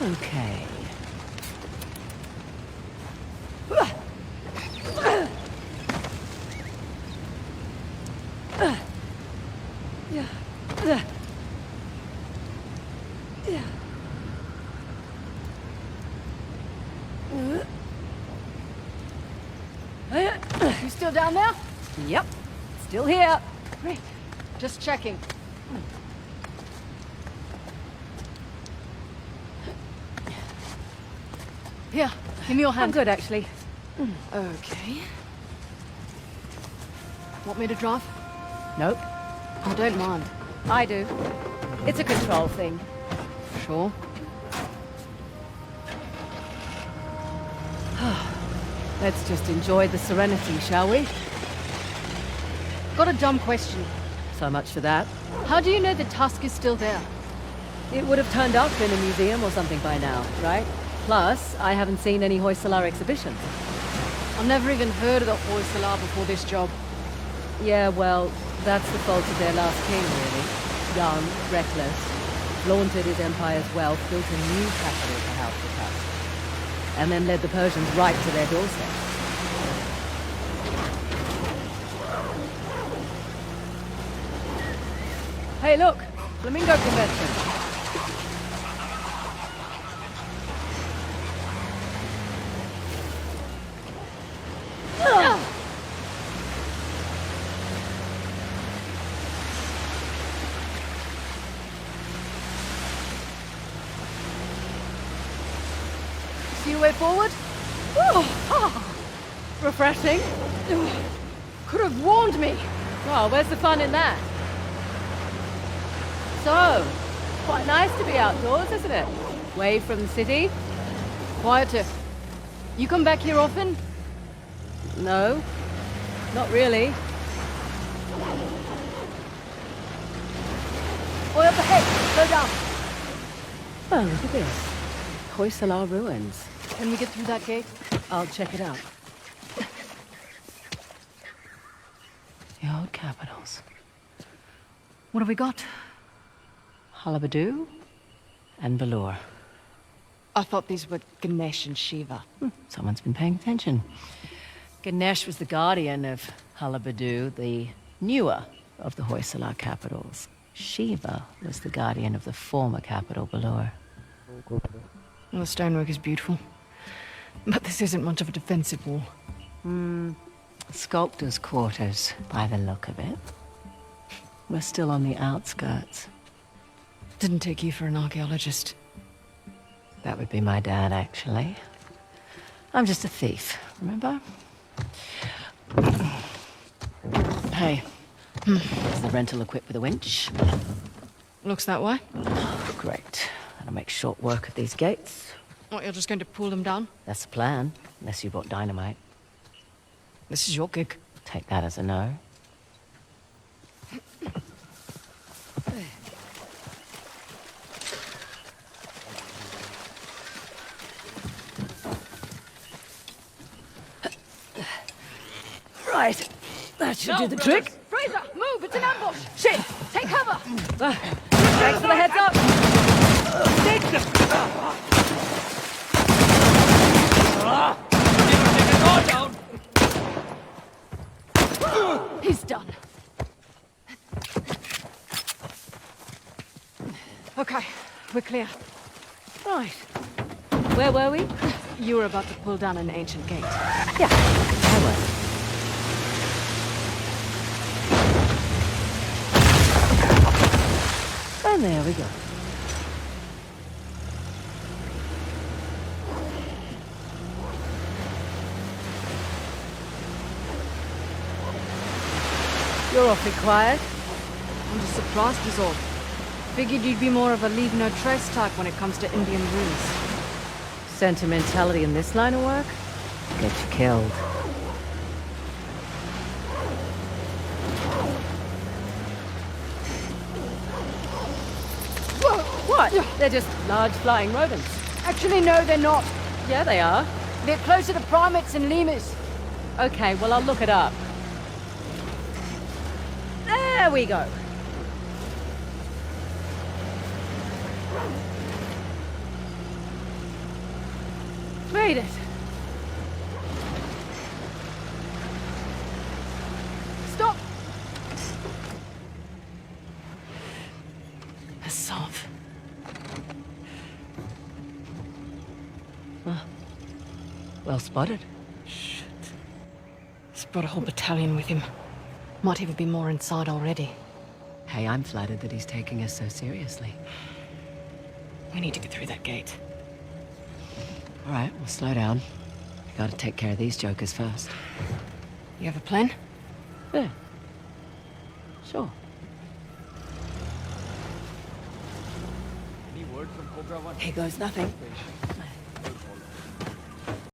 Okay. You still down there? Yep. Still here. Great. Just checking. Here, give me your I'm hand. good, actually. Okay. Want me to drive? Nope. I don't mind. I do. It's a control thing. Sure. Let's just enjoy the serenity, shall we? Got a dumb question. So much for that. How do you know the tusk is still there? It would have turned up in a museum or something by now, right? Plus, I haven't seen any Hoysala exhibitions. I've never even heard of the Hoysala before this job. Yeah, well, that's the fault of their last king, really. Young, reckless, flaunted his empire's wealth, built a new capital to house the tusk, and then led the Persians right to their doorstep. Hey, look! Flamingo convention! See your way forward? Refreshing? Could have warned me. Well, where's the fun in that? So, quite nice to be outdoors, isn't it? Away from the city? Quieter. You come back here often? No, not really. Boy up ahead. Slow down. Oh, look at this. Hoysala ruins. Can we get through that gate? I'll check it out. The old capitals. What have we got? Halabadu and Balor. I thought these were Ganesh and Shiva. Someone's been paying attention. Ganesh was the guardian of Halabadu, the newer of the Hoysala capitals. Shiva was the guardian of the former capital, Balor. Well, the stonework is beautiful. But this isn't much of a defensive wall. Sculptor's quarters, by the look of it. We're still on the outskirts. Didn't take you for an archaeologist. That would be my dad, actually. I'm just a thief, remember? Hey, is the rental equipped with a winch? Looks that way. Great. That'll make short work of these gates. What, you're just going to pull them down? That's the plan, unless you brought dynamite. This is your gig. Take that as a no. Right. That should do the trick. Fraser, move! It's an ambush! Shit! Take cover! Thanks for the heads up. He's done. Okay, we're clear. Right. Where were we? You were about to pull down an ancient gate. Yeah, I was. And there we go. You're awfully quiet. I'm just surprised is all. Figured you'd be more of a leave no trace type when it comes to Indian ruins. Sentimentality in this line of work? Get you killed. Whoa! What? They're just large flying rodents. Actually, no, they're not. Yeah, they are. They're closer to primates and lemurs. Okay, well, I'll look it up. There we go. Made it! Stop! A Sov. Well spotted. Shit. He's brought a whole battalion with him. Might even be more inside already. Hey, I'm flattered that he's taking us so seriously. We need to get through that gate. All right, we'll slow down. Gotta take care of these jokers first. You have a plan? Yeah. Sure. Any word from Cobra 1? Here goes nothing.